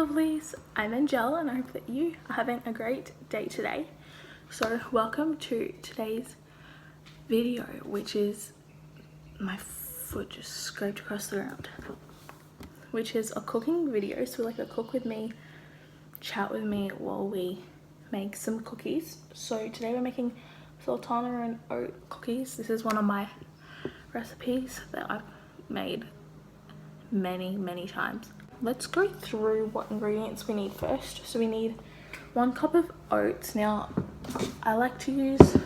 lovelies, I'm Angelle and I hope that you are having a great day today. So welcome to today's video, which is my foot just scraped across the ground, which is a cooking video. So like a cook with me, chat with me while we make some cookies. So today we're making sultana and oat cookies. This is one of my recipes that I've made many times. Let's go through what ingredients we need first. So we need 1 cup of oats. Now I like to use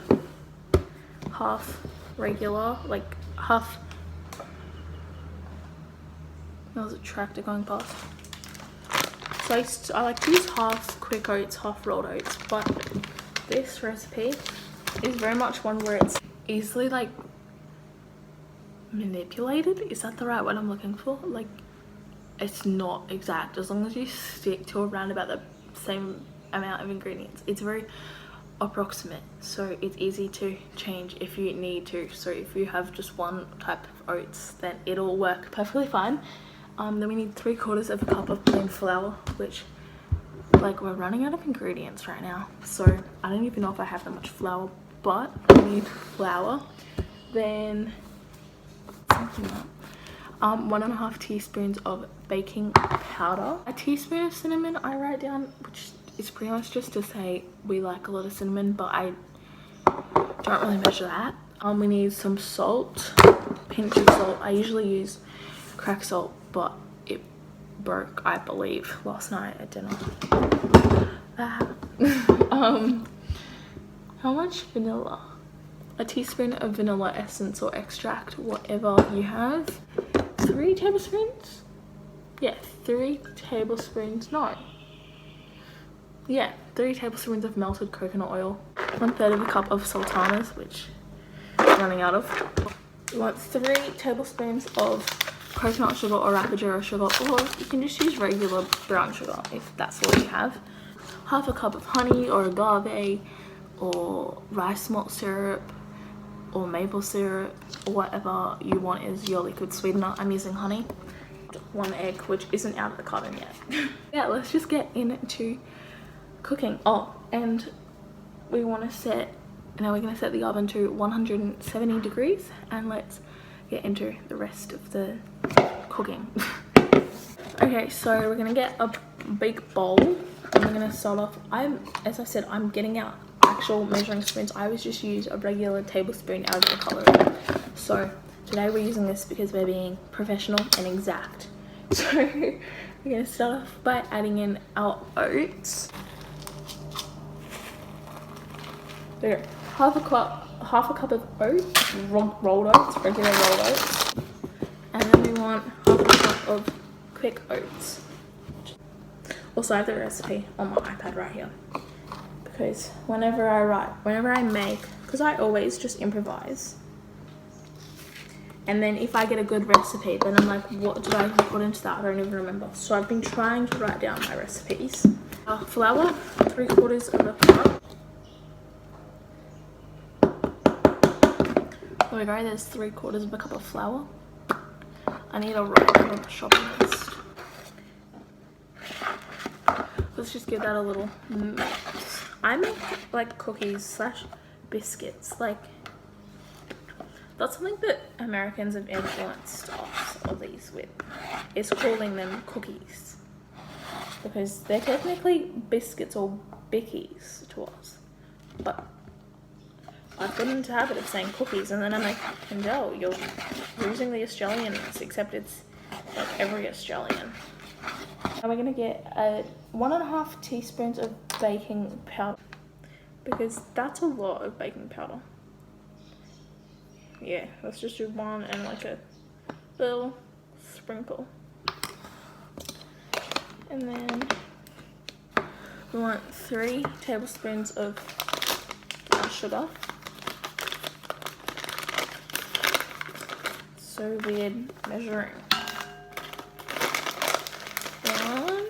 half regular, like half. There was a tractor going past. So I like to use half quick oats, half rolled oats, but this recipe is very much one where it's easily like manipulated. Is that the right word I'm looking for? Like, it's not exact as long as you stick to around about the same amount of ingredients. It's very approximate, so it's easy to change if you need to. So if you have just one type of oats, then it'll work perfectly fine. Then we need 3/4 of a cup of plain flour, which like we're running out of ingredients right now, so I don't even know if I have that much flour, but I need flour. Then 1.5 teaspoons of baking powder, a teaspoon of cinnamon I write down, which is pretty much just to say we like a lot of cinnamon, but I don't really measure that. We need some salt, pinch of salt. I usually use cracked salt, but it broke, I believe, last night at dinner. How much vanilla? A teaspoon of vanilla essence or extract, whatever you have. 3 tablespoons? Yeah, 3 tablespoons, no. Yeah, 3 tablespoons of melted coconut oil. 1/3 of a cup of sultanas, which I'm running out of. You want 3 tablespoons of coconut sugar or rapidura sugar, or you can just use regular brown sugar if that's all you have. 1/2 cup of honey or agave or rice malt syrup or maple syrup, or whatever you want is your liquid sweetener. I'm using honey. 1 egg, which isn't out of the carton yet. Yeah, let's just get into cooking. Oh, and we want to set, now we're going to set the oven to 170 degrees and let's get into the rest of the cooking. Okay, so we're going to get a big bowl and we're going to start off. As I said, I'm getting out actual measuring spoons. I always just use a regular tablespoon out of the colour. So today we're using this because we're being professional and exact. So we're going to start off by adding in our oats. There, half a cup of oats, rolled oats, regular rolled oats, and then we want half a cup of quick oats. Also, I have the recipe on my iPad right here, because whenever I make, because I always just improvise, and then if I get a good recipe, then I'm like, what did I put into that? I don't even remember. So I've been trying to write down my recipes. Flour, 3/4 of a cup. There we go, there's 3/4 of a cup of flour. I need to write down a shopping list. Let's just give that a little mix. I make like cookies / biscuits. Like, that's something that Americans have influenced us, Aussies, with, is calling them cookies, because they're technically biscuits or bickies to us, but I've gotten into the habit of saying cookies, and then I'm like, Angelle, you're losing the Australianness, except it's like every Australian. Now we're going to get 1.5 teaspoons of baking powder, because that's a lot of baking powder. Yeah, let's just do 1 and like a little sprinkle. And then we want 3 tablespoons of brown sugar. So weird measuring. 1,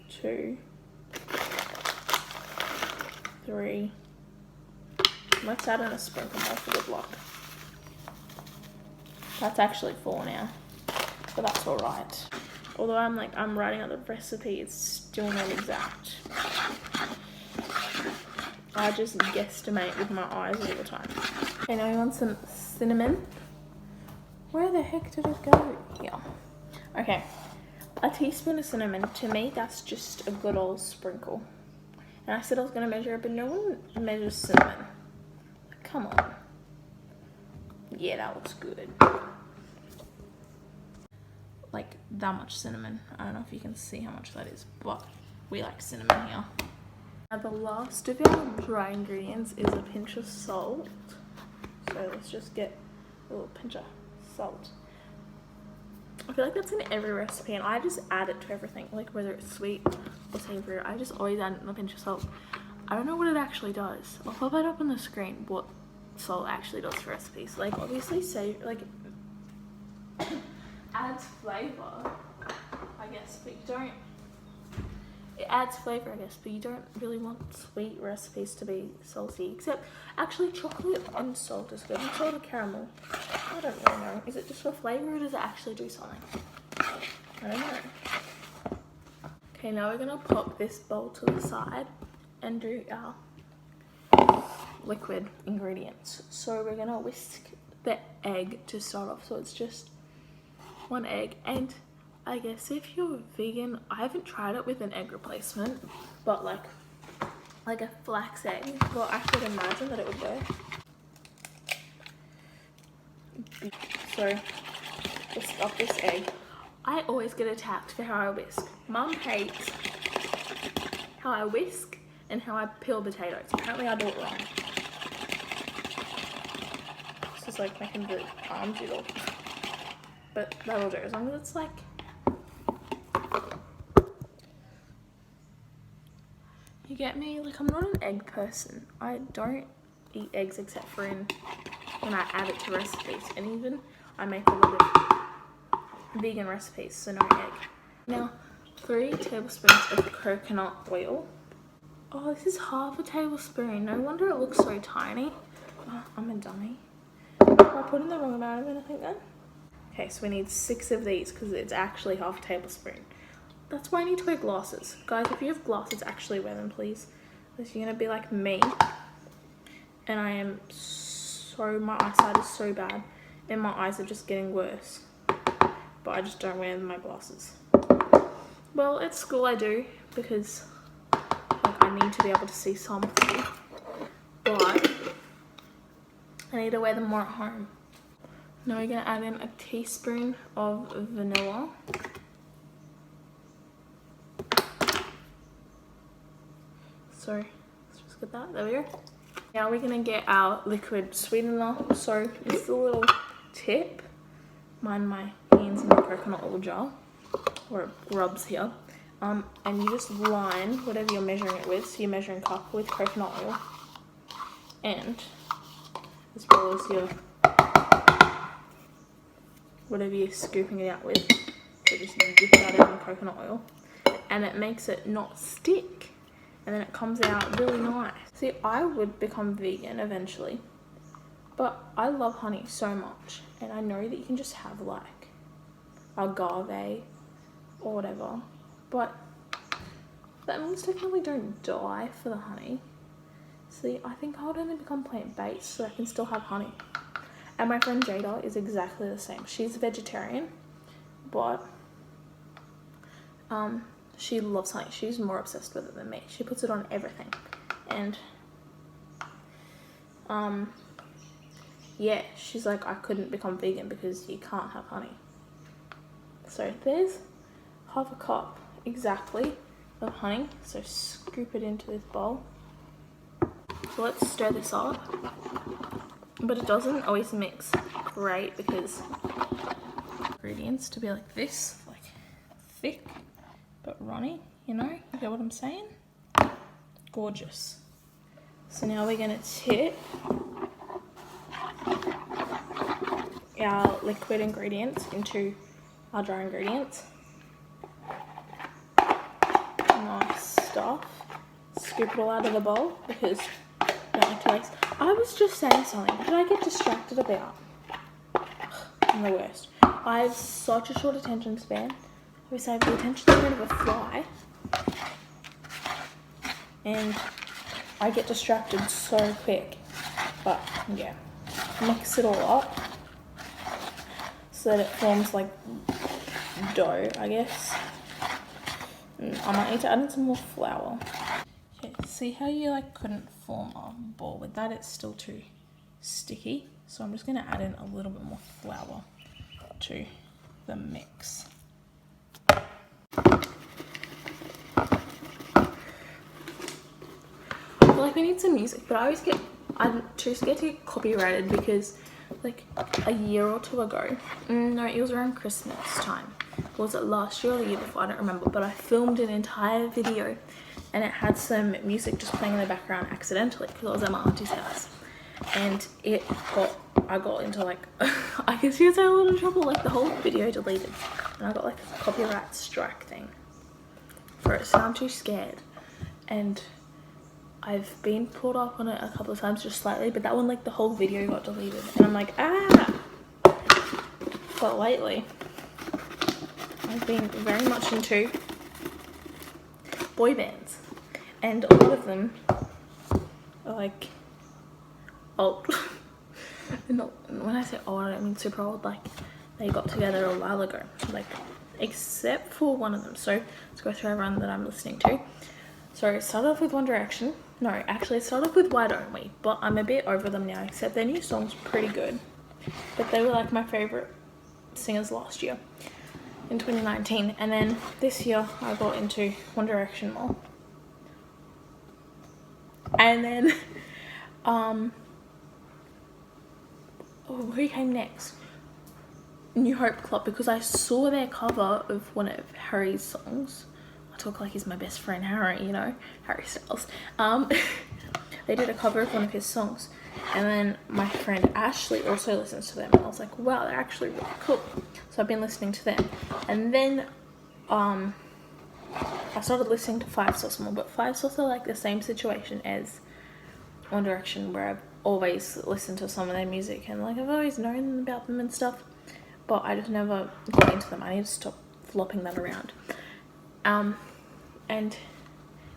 2, 3. Let's add in a sprinkle more for good luck. That's actually 4 now. but that's all right. Although I'm writing out the recipe, it's still not exact. I just guesstimate with my eyes all the time. Okay, now we want some cinnamon. Where the heck did it go? Here. Okay, a teaspoon of cinnamon. To me, that's just a good old sprinkle. And I said I was going to measure it, but no one measures cinnamon. Come on. Yeah, that looks good. Like that much cinnamon. I don't know if you can see how much that is, but we like cinnamon here. Now the last of our dry ingredients is a pinch of salt. So let's just get a little pinch of salt. I feel like that's in every recipe and I just add it to everything, like whether it's sweet or savory. I just always add a pinch of salt. I don't know what it actually does. I'll pop it up on the screen what salt actually does for recipes. Like obviously adds flavour, I guess, but you don't. It adds flavour, I guess, but you don't really want sweet recipes to be salty. Except, actually, chocolate and salt is good. And salt and caramel. I don't really know. Is it just for flavour or does it actually do something? I don't know. Okay, now we're gonna pop this bowl to the side and do our liquid ingredients. So we're gonna whisk the egg to start off. So it's just one egg, and I guess if you're vegan, I haven't tried it with an egg replacement, but like a flax egg, well, I could imagine that it would go. So whisk up this egg. I always get attacked for how I whisk. Mum hates how I whisk and how I peel potatoes. Apparently I do it wrong. This is like making the arm jiggle. But that'll do, as long as it's like... You get me? Like, I'm not an egg person. I don't eat eggs except for when I add it to recipes. And even I make a lot of vegan recipes, so no egg. Now, 3 tablespoons of coconut oil. Oh, this is half a tablespoon. No wonder it looks so tiny. Oh, I'm a dummy. Am I putting the wrong amount of anything then? Okay, so we need 6 of these because it's actually half a tablespoon. That's why I need to wear glasses. Guys, if you have glasses, actually wear them, please. Because you're going to be like me. And I am my eyesight is so bad. And my eyes are just getting worse. But I just don't wear my glasses. Well, at school I do. Because like, I need to be able to see something. But I need to wear them more at home. Now we're going to add in a teaspoon of vanilla. So let's just get that, there we go. Now we're going to get our liquid sweetener. So it's a little tip. Mind my hands in the coconut oil jar, or it rubs here. And you just line whatever you're measuring it with. So you're measuring cup with coconut oil. And as well as your whatever you're scooping it out with. So just dip that out in coconut oil. And it makes it not stick. And then it comes out really nice. See, I would become vegan eventually. But I love honey so much. And I know that you can just have like agave or whatever. But that means technically don't die for the honey. See, I think I would only become plant-based so I can still have honey. And my friend Jada is exactly the same. She's a vegetarian, but she loves honey. She's more obsessed with it than me. She puts it on everything. And yeah, she's like, I couldn't become vegan because you can't have honey. So there's half a cup exactly of honey. So scoop it into this bowl. So let's stir this up. But it doesn't always mix great because ingredients to be like this, like thick but runny, you know? You get what I'm saying? Gorgeous. So now we're gonna tip our liquid ingredients into our dry ingredients. Nice stuff. Scoop it all out of the bowl because I don't like to waste. I was just saying something. What did I get distracted about? I'm the worst. I have such a short attention span. Obviously I have the attention span of a fly. And I get distracted so quick. But yeah, mix it all up so that it forms like dough, I guess. I might need to add in some more flour. Okay, see how you like couldn't form a ball with that? It's still too sticky. So I'm just gonna add in a little bit more flour to the mix. Like we need some music, but I'm too scared to get copyrighted because like a year or two ago, no, it was around Christmas time. Was it last year or the year before? I don't remember, but I filmed an entire video and it had some music just playing in the background accidentally because I was at my auntie's house. And I got into like, I guess you could say a little trouble, like the whole video deleted. And I got like a copyright strike thing for it, so I'm too scared. And I've been pulled up on it a couple of times, just slightly, but that one, like the whole video got deleted. And I'm like, ah! But lately, I've been very much into boy bands. And a lot of them are like old. When I say old, I don't mean super old, like they got together a while ago, like except for one of them. So let's go through everyone that I'm listening to. So it started off with One Direction. No, actually it started off with Why Don't We, but I'm a bit over them now, except their new song's pretty good. But they were like my favourite singers last year in 2019, and then this year I got into One Direction more. And then who came next? New Hope Club, because I saw their cover of one of Harry's songs. I talk like he's my best friend Harry, you know, Harry Styles. They did a cover of one of his songs, and then my friend Ashley also listens to them, and I was like, wow, they're actually really cool. So I've been listening to them, and then I started listening to Five Sauce more, but Five Sauce are like the same situation as One Direction, where I've always listened to some of their music and like I've always known about them and stuff, but I just never got into them. I need to stop flopping that around. And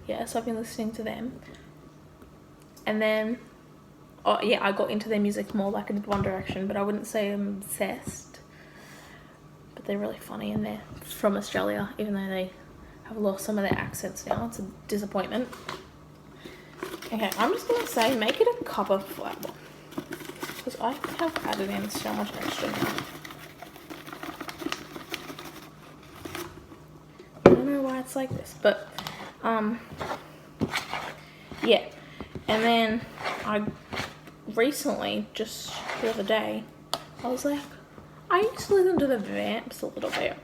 yeah, so I've been listening to them, and then I got into their music more like in One Direction, but I wouldn't say I'm obsessed, but they're really funny, and they're from Australia, even though they have lost some of their accents now. It's a disappointment. Okay, I'm just gonna say make it a cup of flour, because I have added in so much extra now. I don't know why it's like this, but yeah. And then I recently, just the other day, I was like, I used to listen to the Vamps a little bit,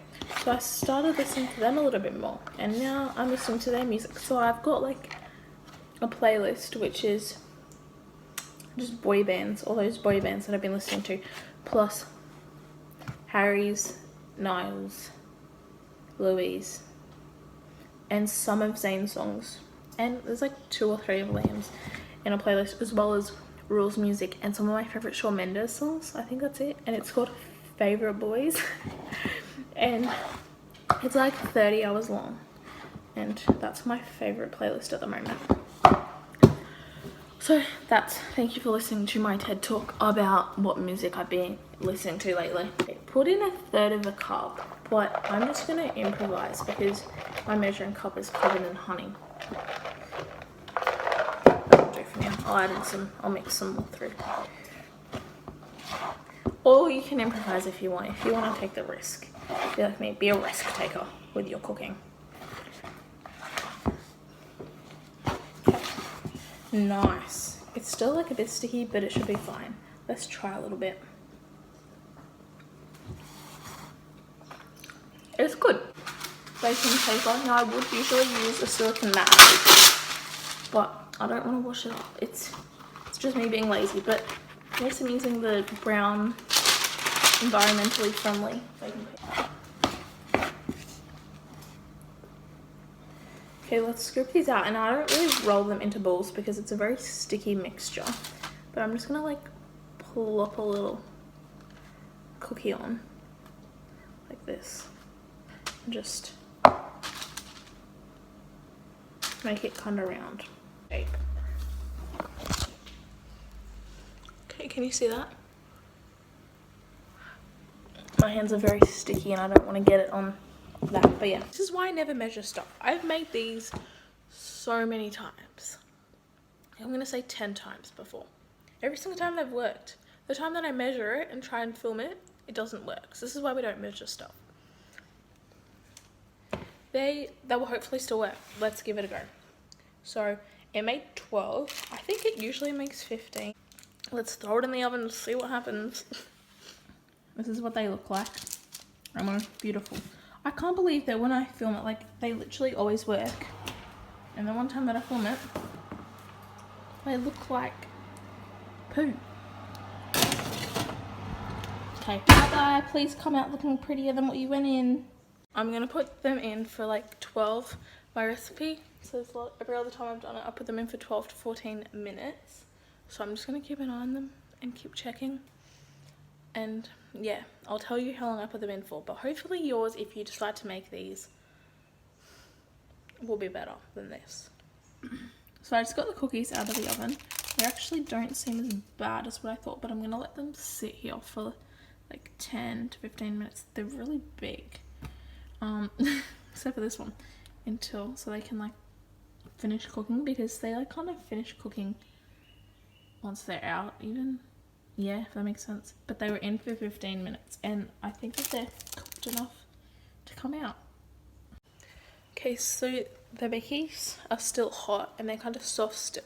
so I started listening to them a little bit more, and now I'm listening to their music. So I've got like a playlist which is just boy bands, all those boy bands that I've been listening to, plus Harry's, Niall's, Louis, and some of Zayn's songs, and there's like 2 or 3 of Liam's in a playlist, as well as Rules music and some of my favorite Shawn Mendes songs. I think that's it, and it's called Favorite Boys. And it's like 30 hours long, and that's my favorite playlist at the moment. So thank you for listening to my TED talk about what music I've been listening to lately. Put in 1/3 of a cup, but I'm just gonna improvise because my measuring cup is covered in honey. That'll do for now. I'll mix some more through. Or you can improvise if you want. If you want to take the risk, be like me, be a risk taker with your cooking. Nice. It's still like a bit sticky, but it should be fine. Let's try a little bit. It's good. Baking paper. Now I would usually use a silicone mat, but I don't want to wash it off. It's just me being lazy, but yes, I'm using the brown, environmentally friendly baking paper. Okay, let's scoop these out, and I don't really roll them into balls because it's a very sticky mixture, but I'm just gonna like plop a little cookie on. like this. Just make it kind of round shape. Okay, can you see that? My hands are very sticky and I don't want to get it on that, but yeah. This is why I never measure stuff. I've made these so many times. I'm going to say 10 times before. Every single time they've worked. The time that I measure it and try and film it, it doesn't work. So this is why we don't measure stuff. They will hopefully still work. Let's give it a go. So it made 12. I think it usually makes 15. Let's throw it in the oven and see what happens. This is what they look like. Beautiful. I can't believe that when I film it, like, they literally always work. And the one time that I film it, they look like poo. Okay, bye-bye. Please come out looking prettier than what you went in. I'm going to put them in for like 12, my recipe. So every other time I've done it, I put them in for 12 to 14 minutes. So I'm just going to keep an eye on them and keep checking. And yeah, I'll tell you how long I put them in for. But hopefully yours, if you decide to make these, will be better than this. So I just got the cookies out of the oven. They actually don't seem as bad as what I thought, but I'm going to let them sit here for like 10 to 15 minutes. They're really big. Except for this one. So they can like finish cooking, because they like kind of finish cooking once they're out even. Yeah, if that makes sense. But they were in for 15 minutes and I think that they're cooked enough to come out. Okay, so the Byyyees are still hot and they're kind of soft still,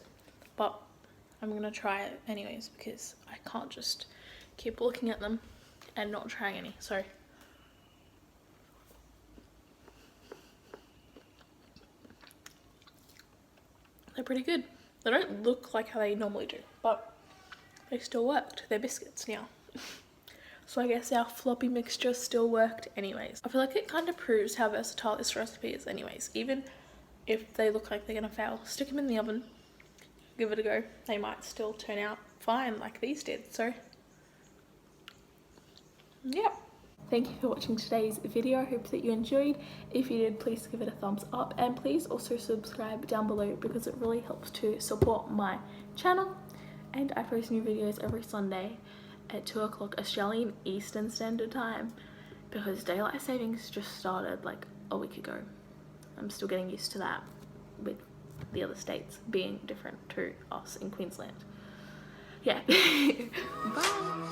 but I'm gonna try it anyways because I can't just keep looking at them and not trying any. So they're pretty good. They don't look like how they normally do, but they still worked. They're biscuits now. So I guess our floppy mixture still worked anyways. I feel like it kind of proves how versatile this recipe is anyways. Even if they look like they're gonna fail, stick them in the oven, give it a go. They might still turn out fine like these did. So yeah. Thank you for watching today's video. I hope that you enjoyed. If you did, please give it a thumbs up and please also subscribe down below because it really helps to support my channel. And I post new videos every Sunday at 2 o'clock Australian Eastern Standard Time because daylight savings just started like a week ago. I'm still getting used to that with the other states being different to us in Queensland. Yeah. Bye.